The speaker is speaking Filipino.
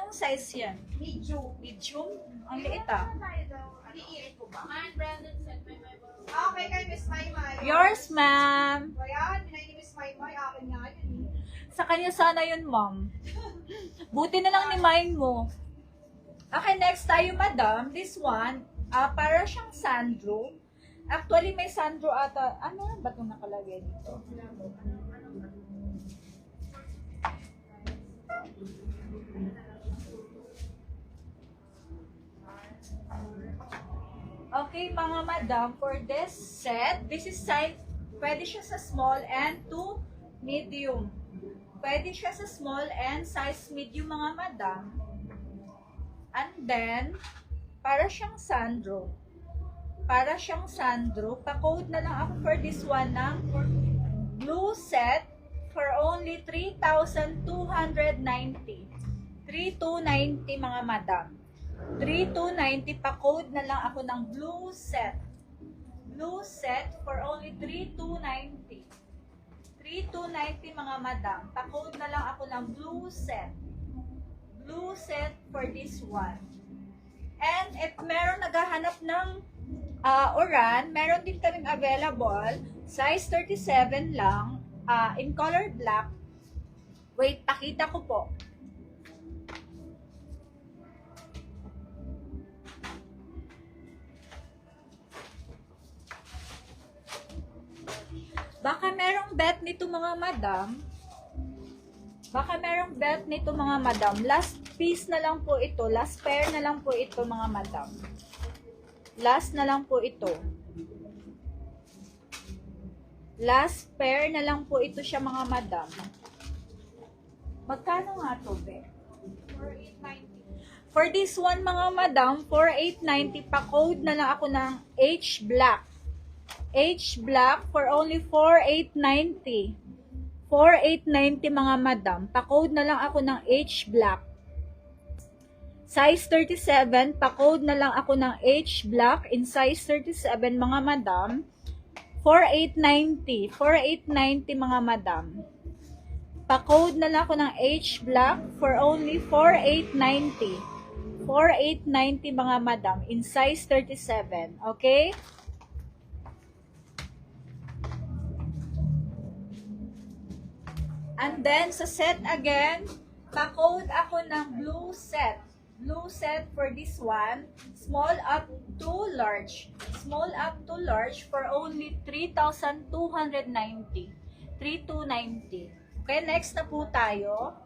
Anong size yan? Medium. Medium? Ang liit ah. Liit ko ba? Okay, kay Miss Maymay. Yours, ma'am. Ayan, binay ni Miss Maymay. Akin nga yun eh. Sa kanya sana yun, ma'am. Buti na lang ni Mine mo. Okay, next tayo, madam. This one, para siyang sandro. Actually, may sandro ata. Ano ba itong nakalagay dito? Okay, mga madam, for this set, this is size, pwede siya sa small and to medium. Pwede siya sa small and size medium, mga madam. And then, para siyang sandro. Para siyang sandro, pa-code na lang ako for this one ng blue set for only 3,290. 3,290, mga madam. 3,290, pa-code na lang ako ng blue set. Blue set for only 3,290. 3,290, mga madam. Pa-code na lang ako ng blue set. Blue set for this one. And if meron naghahanap ng oran, meron din kaming available. Size 37 lang. In color black. Wait, pakita ko po. Baka merong bet nito, mga madam. Baka merong bet nito, mga madam. Last piece na lang po ito. Last pair na lang po ito, mga madam. Last na lang po ito. Last pair na lang po ito siya, mga madam. Magkano nga to, be? 4,890. For this one, mga madam, 4,890. Pa-code na lang ako ng H black. H black for only 4,890. 4,890, mga madam. Pa-code na lang ako ng H black. Size 37, pa-code na lang ako ng H black in size 37, mga madam. 4,890. 4,890, mga madam. Pa-code na lang ako ng H black for only 4,890. 4,890, mga madam, in size 37. Okay? And then, sa set again, pa-code ako ng blue set. Blue set for this one. Small up to large. Small up to large for only 3,290. 3,290. Okay, next na po tayo.